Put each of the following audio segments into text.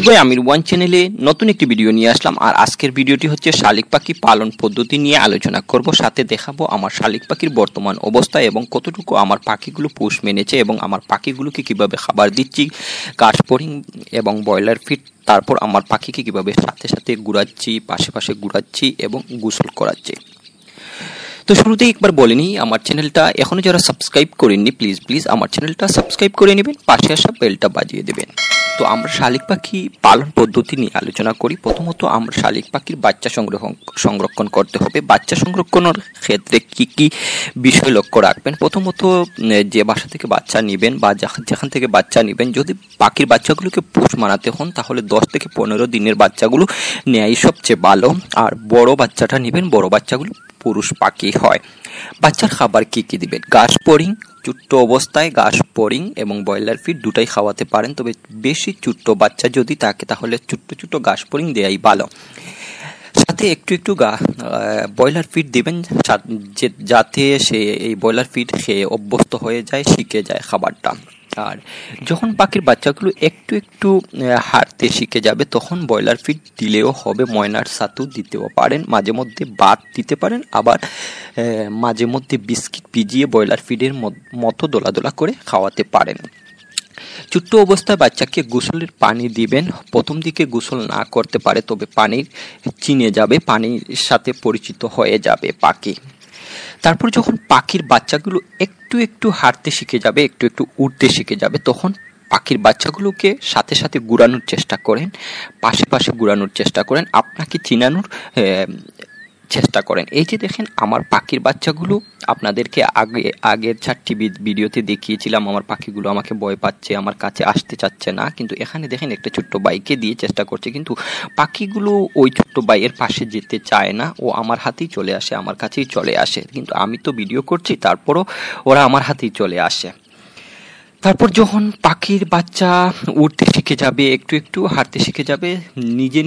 ভাই আমির ওয়ান চ্যানেলে নতুন একটি ভিডিও নিয়ে আসলাম। আর আজকের ভিডিওটি হচ্ছে শালিক পাখি পালন পদ্ধতি নিয়ে আলোচনা করব, সাথে দেখাবো আমার শালিক পাখির বর্তমান অবস্থা এবং কতটুকু আমার পাখিগুলো পোষ মেনেছে এবং আমার পাখিগুলোকে কিভাবে খাবার দিচ্ছি, ঘাস ফড়িং এবং ব্রয়লার ফিড, তারপর আমার পাখিকে কিভাবে সাথে সাথে ঘুরাচ্ছি, পাশে পাশে ঘুরাচ্ছি এবং গোসল করাচ্ছি। তো শুরুতেই একবার বলে নিই, আমার চ্যানেলটা এখনো যারা সাবস্ক্রাইব করেননি প্লিজ আমার চ্যানেলটা সাবস্ক্রাইব করে নেবেন, পাশে আসা বেলটা বাজিয়ে দেবেন। তো আমরা শালিক পাখি পালন পদ্ধতি নিয়ে আলোচনা করি। প্রথমত আমরা শালিক পাখির বাচ্চা সংরক্ষণ করতে হবে। বাচ্চা সংরক্ষণের ক্ষেত্রে কি কি বিষয় লক্ষ্য রাখবেন? প্রথমত যে বাসা থেকে বাচ্চা নেবেন বা যেখান থেকে বাচ্চা নেবেন, যদি পাখির বাচ্চাগুলোকে পোষ মানাতে হন তাহলে 10 থেকে 15 দিনের বাচ্চাগুলো নেয়াই সবচেয়ে ভালো। আর বড় বাচ্চাটা নেবেন, বড় বাচ্চাগুলো পুরুষ পাখি হয়। বাচ্চার খাবার কি কি দিবেন? ঘাস ফড়িং, ছোট্ট অবস্থায় ঘাস ফড়িং এবং ব্রয়লার ফিড দুটাই খাওয়াতে পারেন, তবে বেশি ছোট্ট বাচ্চা যদি থাকে তাহলে ছোট্ট ছোট্ট ঘাস ফড়িং দেয়াই ভালো। সাথে একটু ব্রয়লার ফিড দিবেন যাতে সে এই ব্রয়লার ফিড খেয়ে অভ্যস্ত হয়ে যায়, শিখে যায় খাবারটা। আর যখন পাখির বাচ্চাগুলো একটু হাঁটতে শিখে যাবে তখন ব্রয়লার ফিড দিলেও হবে, ময়নার ছাতু দিতেও পারেন, মাঝে মধ্যে ভাত দিতে পারেন, আবার মাঝে মধ্যে বিস্কিট ভিজিয়ে ব্রয়লার ফিডের মতো দোলা করে খাওয়াতে পারেন। ছোট্ট অবস্থায় বাচ্চাকে গোসলের পানি দিবেন। প্রথম দিকে গোসল না করতে পারে, তবে পানির চিনে যাবে, পানির সাথে পরিচিত হয়ে যাবে পাখি। তারপর যখন পাখির বাচ্চাগুলো একটু হাঁটতে শিখে যাবে, একটু উড়তে শিখে যাবে, তখন পাখির বাচ্চাগুলোকে সাথে সাথে ঘুরানোর চেষ্টা করেন, পাশে ঘুরানোর চেষ্টা করেন, আপনাকে চিনানোর চেষ্টা করেন। এই যে দেখেন আমার পাখির বাচ্চাগুলো, আপনাদেরকে আগের 4টি ভিডিওতে দেখিয়েছিলাম আমার পাখিগুলো আমাকে ভয় পাচ্ছে, আমার কাছে আসতে চাচ্ছে না, কিন্তু এখানে দেখেন একটা ছোট্ট বাইকে দিয়ে চেষ্টা করছে, কিন্তু পাখিগুলো ওই ছোট্ট বাইয়ের পাশে যেতে চায় না, ও আমার হাতেই চলে আসে, আমার কাছেই চলে আসে, কিন্তু আমি তো ভিডিও করছি তারপরও ওরা আমার হাতেই চলে আসে। তারপর যখন পাখির বাচ্চা উড়তে শিখে যাবে, একটু হাঁটতে শিখে যাবে,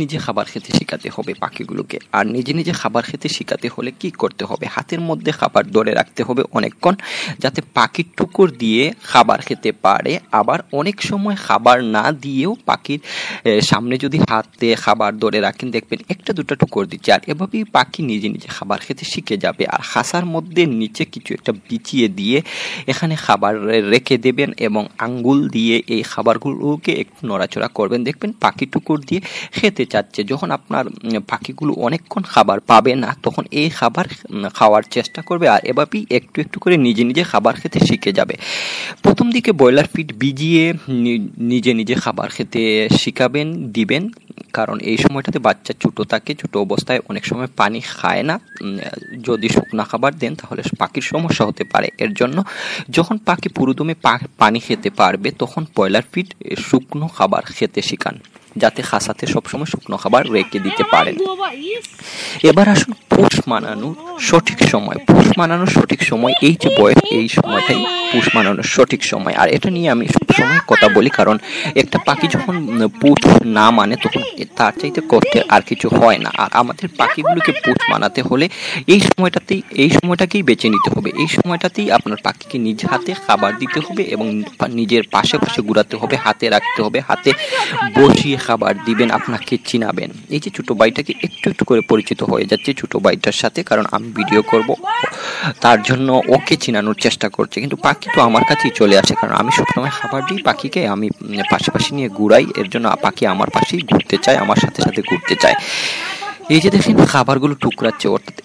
নিজে খাবার খেতে শেখাতে হবে পাখিগুলোকে। আর নিজে খাবার খেতে শেখাতে হলে কি করতে হবে? হাতের মধ্যে খাবার ধরে রাখতে হবে অনেকক্ষণ, যাতে পাখির টুকর দিয়ে খাবার খেতে পারে। আবার অনেক সময় খাবার না দিয়েও পাখির সামনে যদি হাতে খাবার ধরে রাখেন, দেখবেন একটা দুটো টুকর দিচ্ছে, আর এভাবেই পাখি নিজে খাবার খেতে শিখে যাবে। আর খাঁচার মধ্যে নিচে কিছু একটা বিছিয়ে দিয়ে এখানে খাবার রেখে দেবেন এবং আঙ্গুল দিয়ে এই খাবারগুলোকে একটু নড়াচড়া করবেন, দেখবেন পাখি টুকুর দিয়ে খেতে চাচ্ছে। যখন আপনার পাখিগুলো অনেকক্ষণ খাবার পাবে না, তখন এই খাবার খাওয়ার চেষ্টা করবে, আর এভাবেই একটু করে নিজে খাবার খেতে শিখে যাবে। প্রথম দিকে ব্রয়লার ফিড ভিজিয়ে নিজে খাবার খেতে শিখাবেন, দিবেন, কারণ এই সময়টাতে বাচ্চা ছোট থাকে, ছোট অবস্থায় অনেক সময় পানি খায় না। যদি শুকনা খাবার দেন তাহলে পাখির সমস্যা হতে পারে। এর জন্য যখন পাখি পুরোদমে পানি খেতে পারবে তখন ব্রয়লার ফিড শুকনো খাবার খেতে শেখান, যাতে খাঁচাতে সবসময় শুকনো খাবার রেখে দিতে পারেন। এবার আসুন পোষ মানানোর সঠিক সময়। পোষ মানানোর সঠিক সময় এই যে বয়স, এই সময়টাই পোষ মানানোর সঠিক সময়। আর এটা নিয়ে আমি সবসময় কথা বলি, কারণ একটা পাখি যখন পোষ না মানে তখন তার চাইতে কষ্টের আর কিছু হয় না। আর আমাদের পাখিগুলোকে পোষ মানাতে হলে এই সময়টাকেই বেছে নিতে হবে। এই সময়টাতেই আপনার পাখিকে নিজ হাতে খাবার দিতে হবে এবং নিজের পাশে ঘুরাতে হবে, হাতে রাখতে হবে, হাতে বসিয়ে খাবার দিবেন, আপনাকে চিনাবেন। এই যে ছোট ভাইটাকে একটু করে পরিচিত হয়ে যাচ্ছে ছোট ভাইটার সাথে, কারণ আমি ভিডিও করব তার জন্য ওকে চিনানোর চেষ্টা করছে, কিন্তু পাখি তো আমার কাছেই চলে আসে, কারণ আমি সবসময় খাবার দিই পাখিকে, আমি পাশাপাশি নিয়ে ঘুরাই, এর জন্য পাখি আমার পাশেই ঘুরতে চায়, আমার সাথে ঘুরতে চায়। এই যে দেখেন খাবারগুলো টুকরাচ্ছে, অর্থাৎ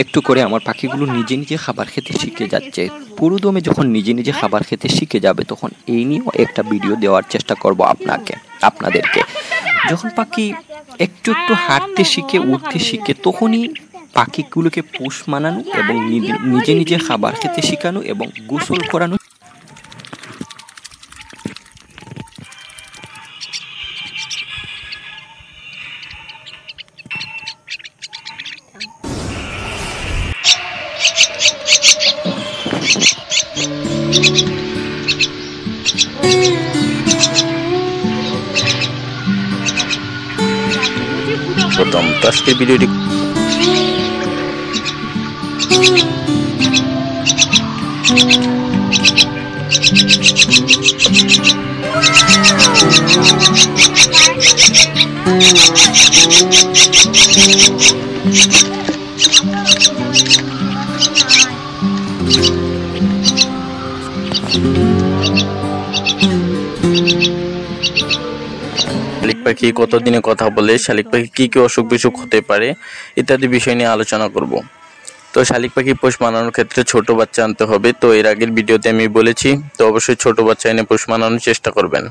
একটু করে আমার পাখিগুলো নিজে খাবার খেতে শিখে যাচ্ছে। পুরোদমে যখন নিজে খাবার খেতে শিখে যাবে তখন এই নিয়েও একটা ভিডিও দেওয়ার চেষ্টা করব আপনাদেরকে। যখন পাখি একটু হাঁটতে শিখে, উঠতে শিখে, তখনই পাখিগুলোকে পোষ মানানো এবং নিজে খাবার খেতে শেখানো এবং গোসল করানো। সুস্বাগতম। তো আজকের ভিডিওটি শালিক পাখি কতদিনে কথা বলে, শালিক পাখি কি কি অসুখ বিসুখ হতে পারে ইত্যাদি বিষয় নিয়ে আলোচনা করব। তো শালিক পাখি পোষ মানানোর ক্ষেত্রে ছোট বাচ্চা আনতে হবে। তো এর আগের ভিডিওতে আমি বলেছি, তো অবশ্যই ছোট বাচ্চা এনে পোষ মানানোর চেষ্টা করবেন।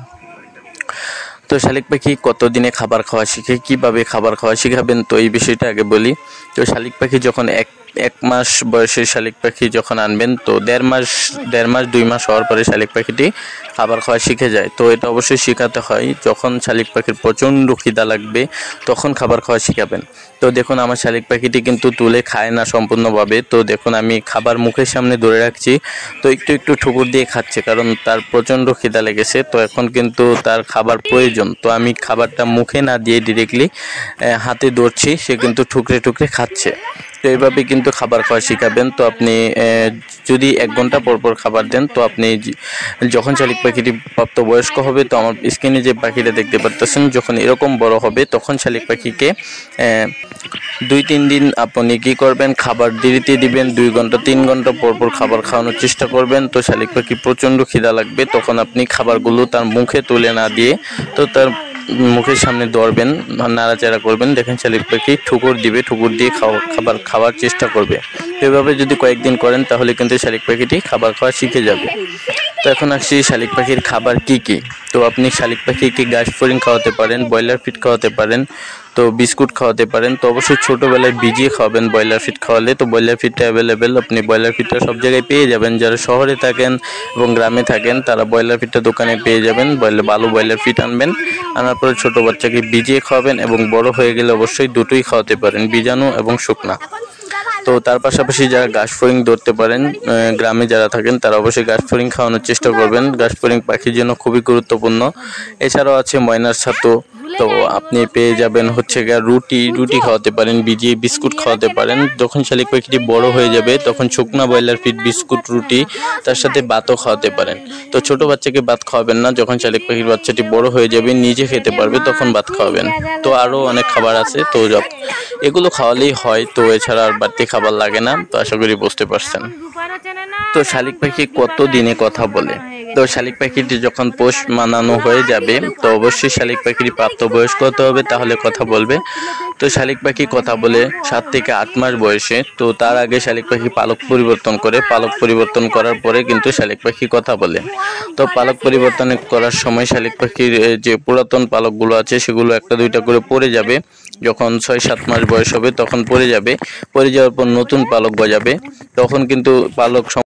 তো শালিক পাখি কতদিনে খাবার খাওয়া শিখে, কিভাবে খাবার খাওয়া শিখাবেন, তো এই বিষয়টা আগে বলি। তো শালিক পাখি যখন এক মাস বয়সের শালিক পাখি যখন আনবেন, তো দেড় মাস 2 মাস হওয়ার পরে শালিক পাখিটি খাবার খাওয়া শিখে যায়। তো এটা অবশ্যই শেখাতে হয়, যখন শালিক পাখির প্রচণ্ড খিদা লাগবে তখন খাবার খাওয়া শিখাবেন। তো দেখুন আমার শালিক পাখিটি কিন্তু তুলে খায় না সম্পূর্ণভাবে। তো দেখুন আমি খাবার মুখের সামনে ধরে রাখছি, তো একটু ঠুকুর দিয়ে খাচ্ছে, কারণ তার প্রচণ্ড খিদা লেগেছে। তো এখন কিন্তু তার খাবার প্রয়োজন। তো আমি খাবারটা মুখে না দিয়ে ডিরেক্টলি হাতে ধরছি, সে কিন্তু ঠুকরে খাচ্ছে। তো এইভাবে কিন্তু খাবার খাওয়া শিখাবেন। তো আপনি যদি 1 ঘন্টা পর খাবার দেন, তো আপনি যখন শালিক পাখিটি প্রাপ্তবয়স্ক হবে, তো আমার স্ক্রিনে যে পাখিটা দেখতে পারতেছেন, যখন এরকম বড় হবে তখন শালিক পাখিকে 2-3 দিন আপনি কি করবেন, খাবার দেরিতে দিবেন। 2 ঘন্টা 3 ঘন্টা পর খাবার খাওয়ানোর চেষ্টা করবেন। তো শালিক পাখি প্রচণ্ড খিদা লাগবে, তখন আপনি খাবারগুলো তার মুখে তুলে না দিয়ে তো তার মুখের সামনে ধরবেন, নাড়াচাড়া করবেন। দেখেন শালিক পাখি ঠুকুর দিয়ে খাবার খাওয়ার চেষ্টা করবে। এভাবে যদি কয়েকদিন করেন তাহলে কিন্তু শালিক পাখিটি খাবার খাওয়া শিখে যাবে। তো এখন আসছি শালিক পাখির খাবার কি কি। তো আপনি শালিক পাখিকে ঘাস ফড়িং খাওয়াতে পারেন, ব্রয়লার ফিড খাওয়াতে পারেন, তো বিস্কুট খাওয়াতে পারেন। তো অবশ্যই ছোটোবেলায় ভিজিয়ে খাওয়াবেন ব্রয়লার ফিড খাওয়ালে। তো ব্রয়লার ফিডটা অ্যাভেলেবেল, আপনি ব্রয়লার ফিডটা সব জায়গায় পেয়ে যাবেন। যারা শহরে থাকেন এবং গ্রামে থাকেন তারা ব্রয়লার ফিডটা দোকানে পেয়ে যাবেন। ভালো ব্রয়লার ফিড আনবেন, আনার পরে ছোটো বাচ্চাকে ভিজিয়ে খাওয়াবেন, এবং বড় হয়ে গেলে অবশ্যই দুটোই খাওয়াতে পারেন, ভিজানো এবং শুকনা। তো তার পাশাপাশি যারা ঘাস ফড়িং ধরতে পারেন, গ্রামে যারা থাকেন তারা অবশ্যই ঘাস ফড়িং খাওয়ানোর চেষ্টা করবেন। ঘাস ফড়িং পাখির জন্য খুবই গুরুত্বপূর্ণ। এছাড়াও আছে ময়নার ছাতু। তো আপনি পেয়ে যাবেন হচ্ছে রুটি খাওয়াতে পারেন, ভিজিয়ে বিস্কুট খাওয়াতে পারেন। যখন শালিক পাখিটি বড় হয়ে যাবে তখন শুকনা ব্রয়লার ফিড, বিস্কুট, রুটি, তার সাথে ভাতও খাওয়াতে পারেন। তো ছোট বাচ্চাকে ভাত খাওয়াবেন না, যখন শালিক পাখির বাচ্চাটি বড় হয়ে যাবে নিজে খেতে পারবে তখন ভাত খাওয়াবেন। তো আরও অনেক খাবার আছে, তো এগুলো খাওয়ালেই হয়। তো এছাড়া আর বাড়তি খাবার লাগে না। তো আশা করি বুঝতে পারছেন। তো শালিক পাখি কত দিনে কথা বলে। তো শালিক পাখিটি যখন পোষ মানানো হয়ে যাবে, তো অবশ্যই শালিক পাখিটি প্রাপ্তবয়স্ক হতে হবে, তাহলে কথা বলবে। তো শালিক পাখি কথা বলে 7 থেকে 8 মাস বয়সে। তো তার আগে শালিক পাখি পালক পরিবর্তন করে, পালক পরিবর্তন করার পরে কিন্তু শালিক পাখি কথা বলে। তো পালক পরিবর্তন করার সময় শালিক পাখির যে পুরাতন পালকগুলো আছে সেগুলো 1-2টা করে পড়ে যাবে। যখন 6-7 মাস বয়স হবে তখন পড়ে যাবে। পড়ে যাওয়ার পর নতুন পালক গজাবে, তখন কিন্তু পালক